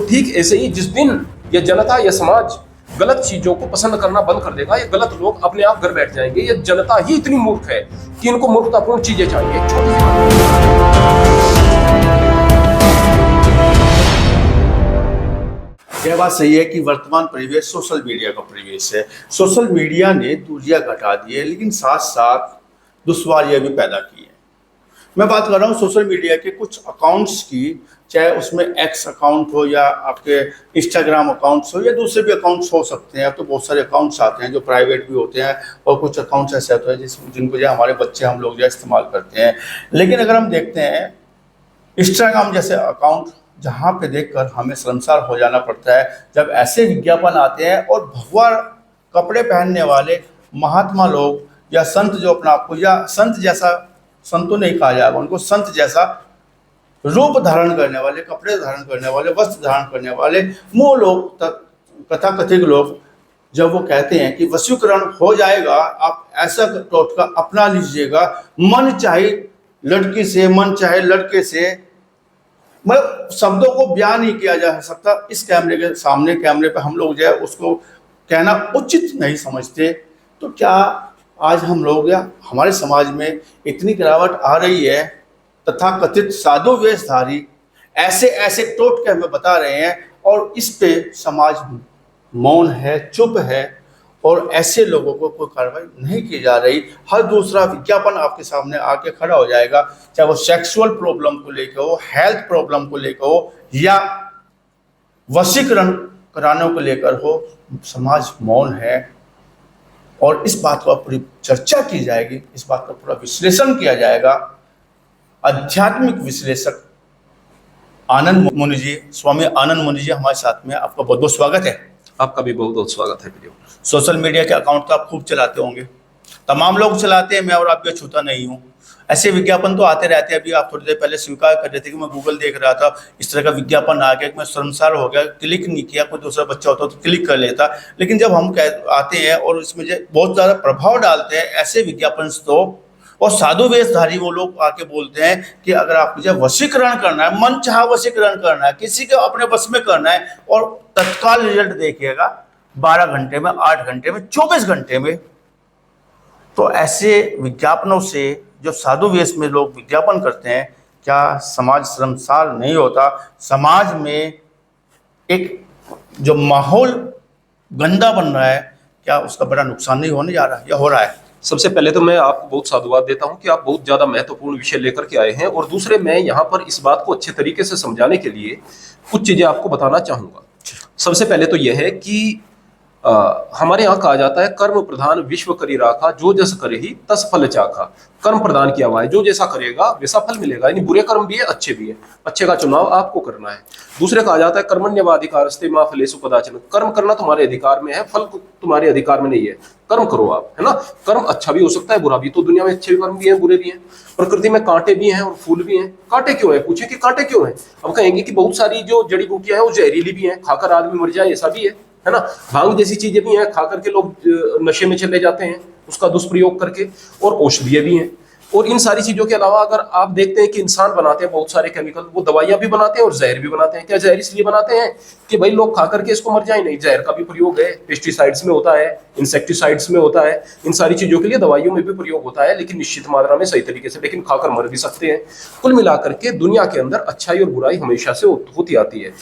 ठीक ऐसे ही जिस दिन ये जनता या समाज गलत चीजों को पसंद करना बंद कर देगा, ये गलत लोग अपने आप घर बैठ जाएंगे। ये जनता ही इतनी मूर्ख है कि इनको मूर्खतापूर्ण चीजें चाहिए। छोटी यह बात सही है कि वर्तमान परिवेश सोशल मीडिया का परिवेश है। सोशल मीडिया ने दूरियां घटा दी है, लेकिन साथ साथ दुश्वारियां भी पैदा की है। मैं बात कर रहा हूँ सोशल मीडिया के कुछ अकाउंट्स की, चाहे उसमें एक्स अकाउंट हो या आपके इंस्टाग्राम अकाउंट्स हो या दूसरे भी अकाउंट्स हो सकते हैं। तो बहुत सारे अकाउंट्स आते हैं जो प्राइवेट भी होते हैं और कुछ अकाउंट्स ऐसे होते हैं जिनको जो हमारे बच्चे हम लोग जो इस्तेमाल करते हैं। लेकिन अगर हम देखते हैं इंस्टाग्राम जैसे अकाउंट, जहाँ पे देखकर हमें शर्मसार हो जाना पड़ता है जब ऐसे विज्ञापन आते हैं और भगवा कपड़े पहनने वाले महात्मा लोग या संत जो अपना आपको, या संत जैसा, संत तो नहीं कहा जाएगा उनको, संत जैसा रूप धारण करने वाले, कपड़े धारण करने वाले, वस्त्र धारण करने वाले वो लोग, कथाकथित लोग, जब वो कहते हैं कि वशीकरण हो जाएगा, आप ऐसा टोटका अपना लीजिएगा, मन चाहे लड़की से, मन चाहे लड़के से, मतलब शब्दों को बयान नहीं किया जा सकता। इस कैमरे के सामने, कैमरे पे हम लोग जो है उसको कहना उचित नहीं समझते। तो क्या आज हम लोग या हमारे समाज में इतनी गिरावट आ रही है, तथा कथित साधु वेशधारी ऐसे ऐसे टोटके हमें बता रहे हैं और इस पे समाज मौन है, चुप है और ऐसे लोगों को कोई कार्रवाई नहीं की जा रही। हर दूसरा विज्ञापन आपके सामने आके खड़ा हो जाएगा, चाहे वो सेक्सुअल प्रॉब्लम को लेकर हो, हेल्थ प्रॉब्लम को लेकर हो या वशीकरण कराने को लेकर हो। समाज मौन है और इस बात पर पूरी चर्चा की जाएगी, इस बात का पूरा विश्लेषण किया जाएगा। आध्यात्मिक विश्लेषक आनंद मुनि जी, स्वामी आनंद मुनि जी हमारे साथ में, आपका बहुत बहुत स्वागत है। आपका भी बहुत बहुत स्वागत है। सोशल मीडिया के अकाउंट तो आप खूब चलाते होंगे, तमाम लोग चलाते हैं, मैं और आप भी छूता नहीं हूँ। ऐसे विज्ञापन तो आते रहते हैं। अभी आप थोड़ी देर पहले स्वीकार कर रहे थे कि मैं गूगल देख रहा था, इस तरह का विज्ञापन आ गया कि मैं शर्मसार हो गया, क्लिक नहीं किया। कोई दूसरा बच्चा होता तो क्लिक कर लेता, लेकिन जब हम आते हैं और इसमें बहुत ज़्यादा प्रभाव डालते हैं ऐसे विज्ञापन, तो और साधु वेशधारी वो लोग आके बोलते हैं कि अगर आपको जब वशीकरण करना है, मन चाह वशीकरण करना है, किसी के अपने बस में करना है और तत्काल रिजल्ट देखिएगा 12 घंटे में, 8 घंटे में, 24 घंटे में। तो ऐसे विज्ञापनों से जो साधु वेश में लोग विज्ञापन करते हैं, क्या समाज शर्मसार नहीं होता? समाज में एक जो माहौल गंदा बन रहा है, क्या उसका बड़ा नुकसान नहीं होने जा रहा है या हो रहा है? सबसे पहले तो मैं आपको बहुत साधुवाद देता हूं कि आप बहुत ज्यादा महत्वपूर्ण विषय लेकर के आए हैं। और दूसरे, मैं यहां पर इस बात को अच्छे तरीके से समझाने के लिए कुछ चीजें आपको बताना चाहूंगा। सबसे पहले तो यह है कि हमारे यहाँ कहा जाता है, कर्म प्रधान विश्व करी राखा, जो जस करे ही तस फल चाखा। कर्म प्रदान किया हुआ है, जो जैसा करेगा वैसा फल मिलेगा। यानी बुरे कर्म भी है, अच्छे भी है, अच्छे का चुनाव आपको करना है। दूसरे कहा जाता है, कर्मण्यवाधिकारस्ते मा फलेषु कदाचन। कर्म करना तुम्हारे अधिकार में है, फल तुम्हारे अधिकार में नहीं है। कर्म करो आप, है ना। कर्म अच्छा भी हो सकता है, बुरा भी। तो दुनिया में अच्छे कर्म भी हैं, बुरे भी हैं। प्रकृति में कांटे भी हैं और फूल भी हैं। कांटे क्यों है? पूछे कि कांटे क्यों है? अब कहेंगे कि बहुत सारी जो जड़ी बूटियां हैं वो जहरीली भी हैं, खाकर आदमी मर जाए, ऐसा भी है ना। भांग जैसी चीजें भी हैं, खा करके लोग नशे में चले जाते हैं उसका दुष्प्रयोग करके। और औषधियां भी हैं। और इन सारी चीजों के अलावा अगर आप देखते हैं कि इंसान बनाते हैं बहुत सारे केमिकल, वो दवाइयां भी बनाते हैं और जहर भी बनाते हैं। क्या जहर इसलिए बनाते हैं कि भाई लोग खा करके इसको मर जाए? नहीं, जहर का भी प्रयोग है, पेस्टिसाइड्स में होता है, इंसेक्टिसाइड्स में होता है, इन सारी चीजों के लिए दवाइयों में भी प्रयोग होता है, लेकिन निश्चित मात्रा में, सही तरीके से। लेकिन खाकर मर भी सकते हैं। कुल मिलाकर के दुनिया के अंदर अच्छाई और बुराई हमेशा से होती आती है।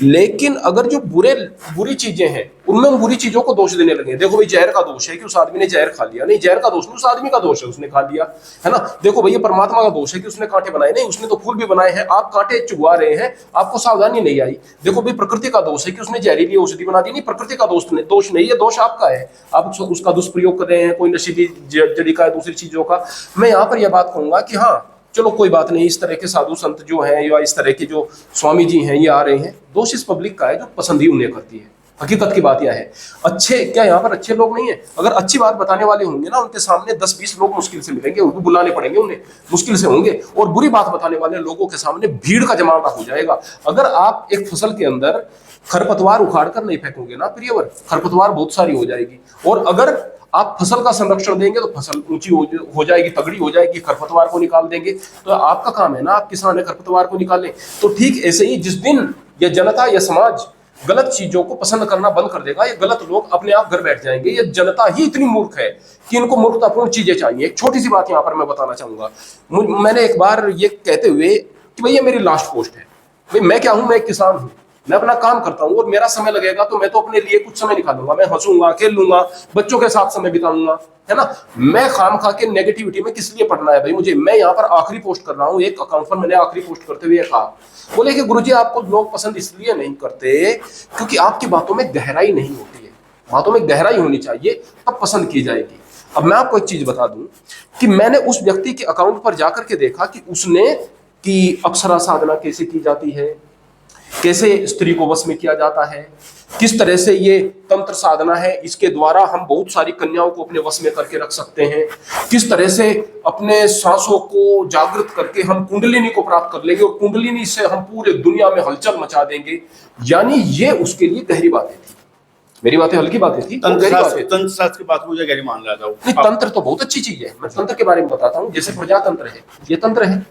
लेकिन अगर जो बुरी चीजें हैं उनमें उन बुरी चीजों को दोष देने लगे, देखो भाई जहर का दोष है कि उस आदमी ने जहर खा लिया। नहीं, जहर का दोष नहीं, उस आदमी का दोष है, उसने खा लिया, है ना। देखो भैया परमात्मा का दोष है कि उसने कांटे बनाए। नहीं, उसने तो फूल भी बनाए हैं, आप कांटे चुगवा रहे हैं, आपको सावधानी नहीं आई। देखो भाई प्रकृति का दोष है कि उसने जहरीली औषधि बना दी। नहीं, प्रकृति का दोष नहीं है, दोष आपका है, आप उसका दुष्प्रयोग कर रहे हैं, कोई नशीली जड़ी का, दूसरी चीजों का। मैं यहाँ पर यह बात कहूंगा कि हाँ चलो कोई बात नहीं, इस तरह के साधु संत जो हैं या इस तरह के जो स्वामी जी हैं ये आ रहे हैं, दोष इस पब्लिक का है जो पसंद ही उन्हें करती है। हकीकत की बात यह है। अच्छे क्या यहाँ पर अच्छे लोग नहीं है? अगर अच्छी बात बताने वाले होंगे ना, उनके सामने 10-20 लोग मुश्किल से मिलेंगे, उनको बुलाने पड़ेंगे, उन्हें मुश्किल से होंगे। और बुरी बात बताने वाले लोगों के सामने भीड़ का जमावड़ा हो जाएगा। अगर आप एक फसल के अंदर खरपतवार उखाड़ कर नहीं फेंकोगे ना प्रियवर, खरपतवार बहुत सारी हो जाएगी। और अगर आप फसल का संरक्षण देंगे तो फसल ऊंची हो जाएगी, तगड़ी हो जाएगी। खरपतवार को निकाल देंगे तो आपका काम है ना, आप किसान है, खरपतवार को निकालें। तो ठीक ऐसे ही जिस दिन ये जनता, ये समाज गलत चीजों को पसंद करना बंद कर देगा। ये गलत लोग अपने आप घर बैठ जाएंगे। ये जनता ही इतनी मूर्ख है कि इनको मूर्खतापूर्ण चीजें चाहिए। एक छोटी सी बात यहां पर मैं बताना चाहूंगा। मैंने एक बार ये कहते हुए कि भैया मेरी लास्ट पोस्ट है, भाई मैं क्या हूं, मैं एक किसान हूं, मैं अपना काम करता हूं और मेरा समय लगेगा तो मैं तो अपने लिए कुछ समय निकालूंगा, मैं हंसूंगा, खेल लूंगा, बच्चों के साथ समय बिताऊंगा, है ना। मैं खाम खा के नेगेटिविटी में किस लिए पढ़ना है भाई मुझे। मैं यहाँ पर आखिरी पोस्ट कर रहा हूँ, एक अकाउंट पर मैंने आखिरी पोस्ट करते हुए कहा, बोले कि गुरुजी आपको लोग पसंद इसलिए नहीं करते क्योंकि आपकी बातों में गहराई नहीं होती है। बातों में गहराई होनी चाहिए तब पसंद की जाएगी। अब मैं आपको एक चीज बता दूं कि मैंने उस व्यक्ति के अकाउंट पर जाकर के देखा कि उसने कि अप्सरा साधना कैसे की जाती है, कैसे स्त्री को वश में किया जाता है, किस तरह से ये तंत्र साधना है, इसके द्वारा हम बहुत सारी कन्याओं को अपने वश में करके रख सकते हैं, किस तरह से अपने सांसों को जागृत करके हम कुंडलिनी को प्राप्त कर लेंगे और कुंडलिनी से हम पूरे दुनिया में हलचल मचा देंगे। यानी ये उसके लिए गहरी बातें थी। मेरी बातें हल्की बातें थी, तंत्र शास्त्र की बात मुझे गहरी मान रहा था। नहीं, तंत्र तो बहुत अच्छी चीज है। मैं तंत्र के बारे में बताता हूँ। जैसे प्रजातंत्र है, ये तंत्र है।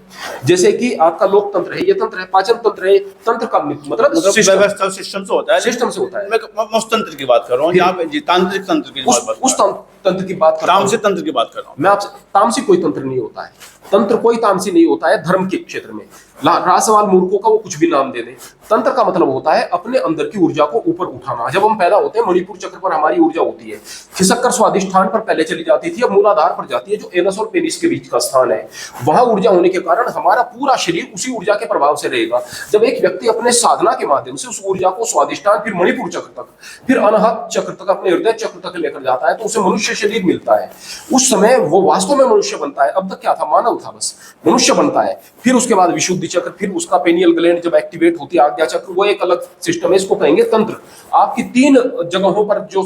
जैसे कि आपका लोकतंत्र है, ये तंत्र है। पाचन तंत्र है, तंत्र का मतलब व्यवस्था सिस्टम से होता है, सिस्टम से होता है। मैं उस तंत्र की बात कर रहा हूँ, यहाँ पे तांत्रिक तंत्र की उस तंत्र की बात कर रहा हूं। तामसिक तंत्र की बात कर रहा हूँ मैं आपसे। तामसिक कोई तंत्र नहीं होता है, तंत्र कोई तामसी नहीं होता है। धर्म के क्षेत्र में रासवाल मूर्खों का वो कुछ भी नाम दे दे। तंत्र का मतलब होता है अपने अंदर की ऊर्जा को ऊपर उठाना। जब हम पैदा होते हैं मणिपुर चक्र पर हमारी ऊर्जा होती है, खिसक कर स्वादिष्ठान पर पहले चली जाती थी, अब मूलाधार पर जाती है जो एनस और पेनिस के बीच का स्थान है। वहां ऊर्जा होने के कारण हमारा पूरा शरीर उसी ऊर्जा के प्रभाव से रहेगा। जब एक व्यक्ति अपने साधना के माध्यम से उस ऊर्जा को स्वादिष्ठान, फिर मणिपुर चक्र तक, फिर अनाहत चक्र तक, अपने हृदय चक्र तक लेकर जाता है तो उसे मनुष्य शरीर मिलता है। उस समय वो वास्तव में मनुष्य बनता है। अब तक क्या था, मानव था, बस मनुष्य बनता है। फिर उसके बाद विशुद्धि चक्र, फिर उसका पेनियल ग्लैंड जब एक्टिवेट होती है, आज्ञा चक्र, वो एक अलग सिस्टम है, इसको कहेंगे तंत्र। आपकी 3 जगहों पर जो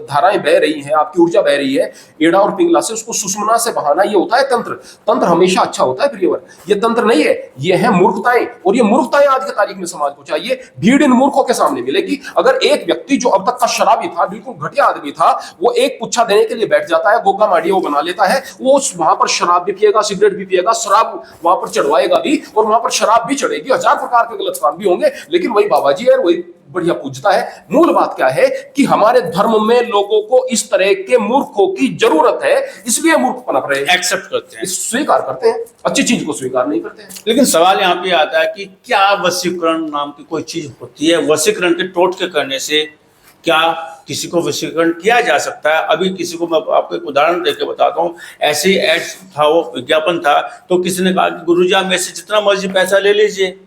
धाराएं बह रही हैं, आपकी ऊर्जा बह रही है, एड़ा और पिंगला से, उसको सुषुम्ना से बहाना, ये होता है तंत्र। तंत्र हमेशा अच्छा होता है प्रियवर। ये तंत्र नहीं है, ये है मूर्खताएं। और ये मूर्खताएं आज की तारीख में समाज को चाहिए। भीड़ इन मूर्खों के सामने मिलेगी। अगर एक व्यक्ति जो अब तक का शराबी था, बिल्कुल घटिया आदमी था, वो एक पुच्छा देने के लिए बैठ जाता है, गोगा माड़िया वो बना लेता है, वो वहां पर शराब भी पिएगा, सिगरेट भी पिएगा, शराब वहां पर चढ़वाएगा भी, और वहां पर शराब भी चढ़ेगी, 1000 प्रकार के गलत काम भी होंगे, लेकिन वही बाबा जी है, वही बढ़िया पूजता है। मूल बात क्या है कि हमारे धर्म में लोगों को इस तरह के मूर्खों की जरूरत है, इसलिए मूर्ख पनप रहे हैं, एक्सेप्ट करते हैं, स्वीकार करते हैं, अच्छी चीज को स्वीकार नहीं करते हैं। लेकिन सवाल यहाँ पे आता है कि क्या वशीकरण नाम की कोई चीज होती है? वशीकरण के टोटके करने से क्या किसी को वशीकरण किया जा सकता है? अभी किसी को मैं आपको एक उदाहरण देकर बताता हूँ। ऐसे ही एड था, वो विज्ञापन था, तो किसी ने कहा कि गुरुजी आप मेरे से जितना मर्जी पैसा ले लीजिए।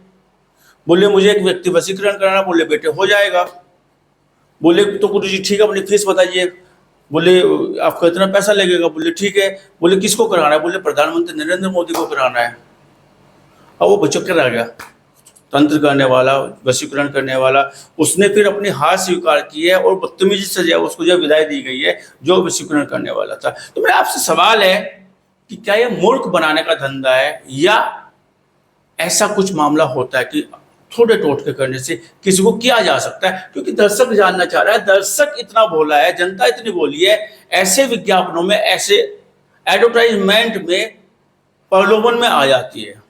बोले मुझे एक व्यक्ति वशीकरण कराना, बोले बेटे हो जाएगा। बोले तो गुरुजी ठीक है, अपनी फीस बताइए। बोले आपको इतना पैसा लगेगा। बोले ठीक है। बोले किसको कराना है? बोले प्रधानमंत्री नरेंद्र मोदी को कराना है। अब वो बच्चों क्या रह गया, तंत्र करने वाला, वशीकरण करने वाला, उसने फिर अपनी हार स्वीकार की है और बदतमीजी से जो उसको जो विदाई दी गई है, जो वशीकरण करने वाला था। तो मेरा आपसे सवाल है कि क्या ये मूर्ख बनाने का धंधा है, या ऐसा कुछ मामला होता है कि थोड़े टोटके करने से किसी को किया जा सकता है? क्योंकि दर्शक जानना चाह रहा है, दर्शक इतना भोला है, जनता इतनी भोली है, ऐसे विज्ञापनों में, ऐसे एडवर्टाइजमेंट में प्रलोभन में आ जाती है।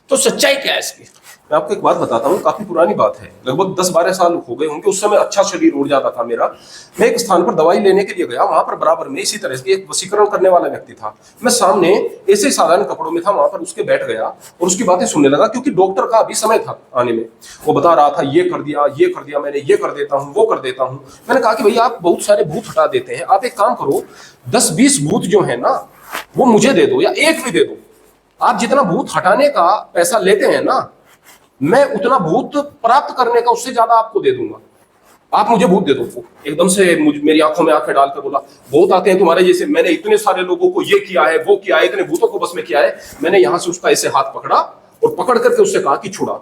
तो सच्चाई क्या है इसकी? मैं आपको एक बात बताता हूँ, काफी पुरानी बात है, लगभग 10-12 साल हो गए होंगे। उस समय अच्छा शरीर उड़ जाता था मेरा। मैं एक स्थान पर दवाई लेने के लिए गया, वहां पर बराबर में इसी तरह से एक वशीकरण करने वाला व्यक्ति था। मैं सामने ऐसे साधारण कपड़ों में था, वहां पर उसके बैठ गया और उसकी बातें सुनने लगा, क्योंकि डॉक्टर का अभी समय था आने में। वो बता रहा था ये कर दिया, ये कर दिया मैंने, ये कर देता हूँ, वो कर देता हूँ। मैंने कहा कि भैया आप बहुत सारे भूत हटा देते हैं, आप एक काम करो, 10-20 भूत जो है ना वो मुझे दे दो, या एक भी दे दो। आप जितना भूत हटाने का पैसा लेते हैं ना, मैं उतना भूत प्राप्त करने का उससे ज्यादा आपको दे दूंगा। आप मुझे भूत दे दो। एकदम से मेरी आंखों में आंखें डालकर बोला, भूत आते हैं तुम्हारे जैसे, मैंने इतने सारे लोगों को ये किया है, वो किया है, इतने भूतों को बस में किया है। मैंने यहां से उसका ऐसे हाथ पकड़ा और पकड़ करके उससे कहा कि छुड़ा,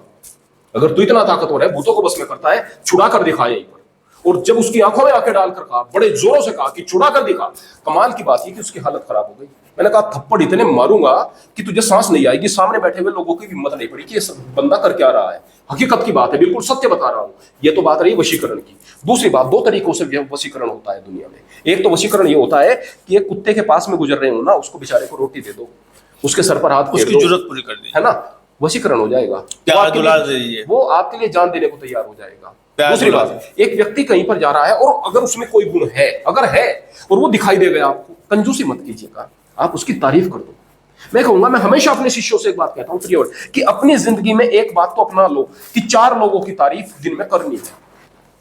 अगर तू इतना ताकतवर है, भूतों को बस में करता है, छुड़ा कर दिखा यहीं पर। और जब उसकी आंखों में आंखें डालकर कहा, बड़े जोरों से कहा कि छुड़ा कर दिखा। कमाल की बात ये कि उसकी हालत खराब हो गई। मैंने कहा थप्पड़ इतने मारूंगा कि तुझे सांस नहीं आएगी। सामने बैठे हुए लोगों की हिम्मत नहीं पड़ी कि ये बंदा कर क्या रहा है। हकीकत की बात है, बिल्कुल सत्य बता रहा हूं। ये तो बात रही वशीकरण की। दूसरी बात, 2 तरीकों से वशीकरण होता है दुनिया में। एक तो वशीकरण ये होता है कि एक कुत्ते के पास में गुजर रहे हो ना, उसको बेचारे को रोटी दे दो, उसके सर पर हाथ, उसकी जरूरत पूरी कर दी, है ना, वशीकरण हो जाएगा। प्यार दुलार दीजिए, वो आपके लिए जान देने को तैयार हो जाएगा। प्यार दूसरी दुलार। बात, एक व्यक्ति कहीं पर जा रहा है और अगर उसमें कोई गुण है, अगर है और वो दिखाई दे गया आपको, कंजूसी मत कीजिएगा, आप उसकी तारीफ कर दो। मैं कहूंगा, मैं हमेशा अपने शिष्यों से एक बात कहता हूं प्रिय, कि अपनी जिंदगी में एक बात तो अपना लो कि 4 लोगों की तारीफ दिन में करनी है।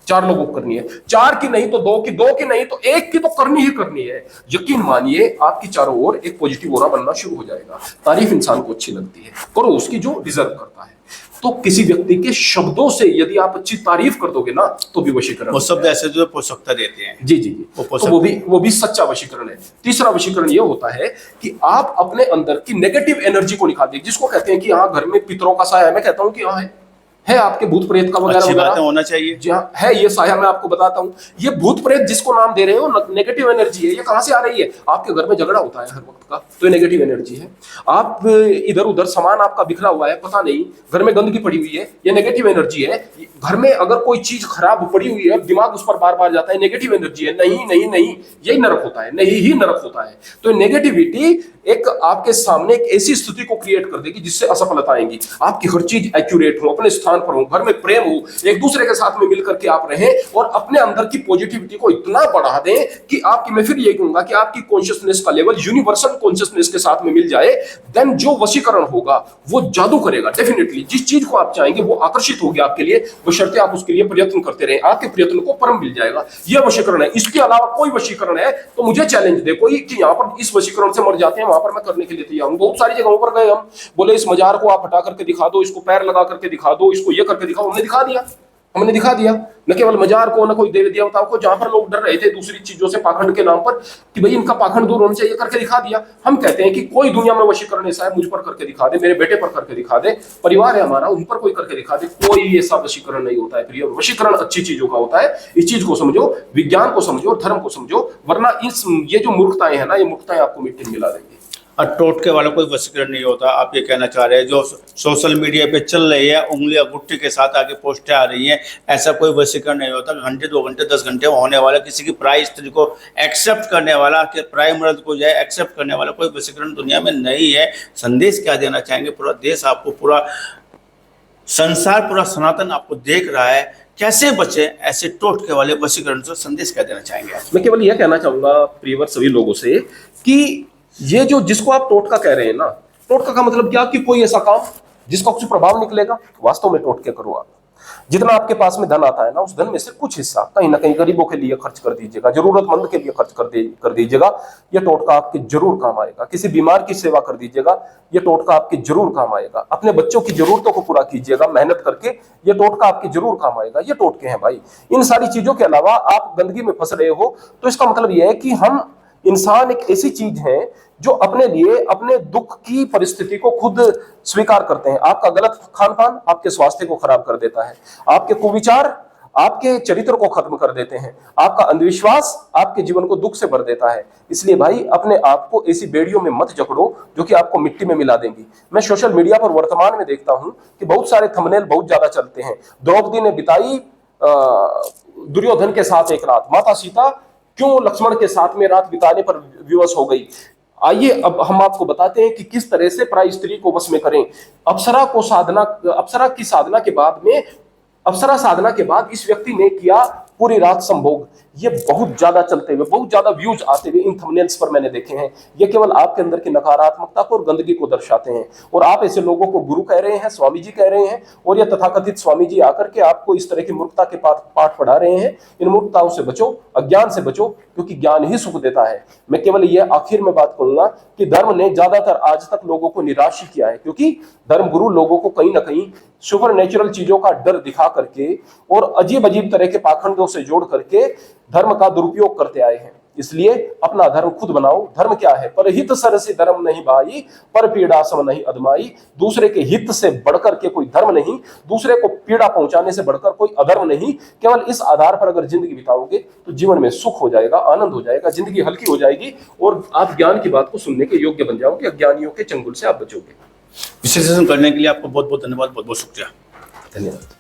4 लोगों को करनी है, 4 की नहीं तो 2 की, 2 की नहीं तो 1 की तो करनी ही करनी है। यकीन मानिए आपकी चारों ओर एक पॉजिटिव ऑरा बनना शुरू हो जाएगा। तारीफ इंसान को अच्छी लगती है, करो उसकी जो डिजर्व करता है। तो किसी व्यक्ति के शब्दों से यदि आप अच्छी तारीफ कर दोगे ना, तो भी वशीकरण। वो शब्द ऐसे जो पोषकता देते हैं। जी जी जी, तो वो भी सच्चा वशीकरण है। तीसरा वशीकरण ये होता है कि आप अपने अंदर की नेगेटिव एनर्जी को निकाल दें, जिसको कहते हैं कि हाँ घर में पितरों का साया है। मैं कहता हूं कि हाँ है आपके भूत प्रेत का वगैरह वगैरह होना चाहिए। जी हाँ है, ये साया मैं आपको बताता हूँ। ये भूत प्रेत जिसको नाम दे रहे हो, नेगेटिव एनर्जी है। ये कहां से आ रही है? आपके घर में झगड़ा होता है हर वक्त का, तो ये नेगेटिव एनर्जी है। आप इधर उधर सामान आपका बिखरा हुआ है, पता नहीं घर में गंदगी पड़ी हुई है, ये नेगेटिव एनर्जी है। घर में अगर कोई चीज खराब पड़ी हुई है, दिमाग उस पर बार बार जाता है, नेगेटिव एनर्जी है। नहीं नहीं नहीं, यही नरक होता है, नहीं ही नरक होता है। तो नेगेटिविटी एक आपके सामने एक ऐसी स्थिति को क्रिएट कर देगी जिससे असफलता आएंगी। आपकी हर चीज एक्यूरेट हो, अपने स्थान पर हो, घर में प्रेम हो, एक दूसरे के साथ में मिलकर के आप रहें और अपने अंदर की पॉजिटिविटी को इतना बढ़ा दें कि आपकी, मैं फिर ये कहूंगा कि आपकी कॉन्शियसनेस का लेवल यूनिवर्सल कॉन्शियसनेस के साथ में मिल जाए। देन जो वशीकरण होगा वो जादू करेगा डेफिनेटली। जिस चीज को आप चाहेंगे वो आकर्षित होगी आपके लिए, बशर्ते आप उसके लिए प्रयत्न करते रहें। आपके प्रयत्न को परम मिल जाएगा। यह वशीकरण है। इसके अलावा कोई वशीकरण है तो मुझे चैलेंज दे कोई कि यहां पर इस वशीकरण से मर जाते हैं, वहां पर मैं करने के लिए तैयार हूं। बहुत सारी जगहों पर गए हम, बोले इस मजार को आप हटा करके दिखा दो, इसको पैर लगा करके दिखा दो, इसको ये करके दिखाओ। हमने दिखा दिया न केवल मजार को, न कोई देवी देवताओं को, जहां पर लोग डर रहे थे दूसरी चीजों से पाखंड के नाम पर कि भाई इनका पाखंड दूर होना चाहिए, करके दिखा दिया। हम कहते हैं कि कोई दुनिया में वशीकरण ऐसा है, मुझ पर करके दिखा दे, मेरे बेटे पर करके दिखा दे, परिवार है हमारा उन पर कोई करके दिखा दे। कोई ऐसा वशीकरण नहीं होता है प्रिय। वशीकरण अच्छी चीजों का होता है। इस चीज को समझो, विज्ञान को समझो, धर्म को समझो, वरना ये जो मूर्खताएं है ना, ये मूर्खताएं आपको मिट्टी में मिला देंगी। और टोटके वाला कोई वशीकरण नहीं होता। आप ये कहना चाह रहे हैं जो सोशल मीडिया पे चल रही है, उंगलियां गुट्टी के साथ आगे पोस्टें आ रही हैं, ऐसा कोई वशीकरण नहीं होता। घंटे 2 घंटे 10 घंटे होने वाला, किसी की प्राय स्त्री को एक्सेप्ट करने वाला, कि प्राय मर्द को जाए एक्सेप्ट करने वाला कोई वशीकरण दुनिया में नहीं है। संदेश क्या देना चाहेंगे? पूरा देश आपको, पूरा संसार, पूरा सनातन आपको देख रहा है, कैसे बचे ऐसे टोटके वाले वशीकरण से? संदेश क्या देना चाहेंगे? मैं केवल यह कहना चाहूंगा प्रियवर सभी लोगों से कि ये जो जिसको आप टोटका कह रहे हैं ना, टोटका का मतलब क्या कि कोई ऐसा काम जिसका कुछ प्रभाव निकलेगा, वास्तव में टोटके करो आप। जितना आपके पास में धन आता है ना, उस धन में से कुछ हिस्सा कहीं ना कहीं गरीबों के लिए खर्च कर दीजिएगा, जरूरतमंद के लिए खर्च कर दीजिएगा। यह टोटका आपके जरूर काम आएगा। किसी बीमार की सेवा कर दीजिएगा, यह टोटका आपके जरूर काम आएगा। अपने बच्चों की जरूरतों को पूरा कीजिएगा मेहनत करके, यह टोटका आपके जरूर काम आएगा। ये टोटके हैं भाई। इन सारी चीजों के अलावा आप गंदगी में फंस रहे हो, तो इसका मतलब यह है कि हम इंसान एक ऐसी चीज है जो अपने लिए अपने दुख की परिस्थिति को खुद स्वीकार करते हैं। आपका गलत खान पान आपके स्वास्थ्य को खराब कर देता है, आपके कुविचार आपके चरित्र को खत्म कर देते हैं, आपका अंधविश्वास आपके जीवन को दुख से भर देता है। इसलिए भाई अपने आप को ऐसी बेड़ियों में मत जकड़ो जो कि आपको मिट्टी में मिला देंगी। मैं सोशल मीडिया पर वर्तमान में देखता हूं कि बहुत सारे थंबनेल बहुत ज्यादा चलते हैं। द्रौपदी ने बिताई दुर्योधन के साथ एक रात, माता सीता क्यों लक्ष्मण के साथ में रात बिताने पर विवश हो गई। आइए अब हम आपको बताते हैं कि किस तरह से प्राय स्त्री को वश में करें। अप्सरा की साधना के बाद में, अप्सरा साधना के बाद इस व्यक्ति ने किया पूरी रात संभोग। ये बहुत ज्यादा चलते हुए, बहुत ज्यादा व्यूज आते हुए इन थंबनेल्स पर मैंने देखे हैं। ये केवल आपके अंदर की नकारात्मकता को और गंदगी को दर्शाते हैं। और आप ऐसे लोगों को गुरु कह रहे हैं, स्वामी जी कह रहे हैं, और ये तथाकथित स्वामी जी आकर के आपको इस तरह की मूर्खता के पाठ पढ़ा रहे हैं। इन मूर्खताओं से बचो, अज्ञान से बचो, क्योंकि ज्ञान ही सुख देता है। मैं केवल ये आखिर में बात करूंगा कि धर्म ने ज्यादातर आज तक लोगों को निराश ही किया है, क्योंकि धर्म गुरु लोगों को कहीं ना कहीं सुपर नेचुरल चीजों का डर दिखा करके और अजीब अजीब तरह के पाखंडों से जोड़ करके धर्म का दुरुपयोग करते आए हैं। इसलिए अपना धर्म खुद बनाओ। धर्म क्या है? परहित सरसि धर्म नहीं भाई, पर पीड़ा सम नहीं अदमाई। दूसरे के हित से बढ़कर के कोई धर्म नहीं, दूसरे को पीड़ा पहुंचाने से बढ़कर कोई अधर्म नहीं। केवल इस आधार पर अगर जिंदगी बिताओगे तो जीवन में सुख हो जाएगा, आनंद हो जाएगा, जिंदगी हल्की हो जाएगी और आप ज्ञान की बात को सुनने के योग्य बन जाओगे। अज्ञानियों के चंगुल से आप बचोगे। विश्लेषण करने के लिए आपको बहुत बहुत धन्यवाद, बहुत बहुत शुक्रिया। धन्यवाद।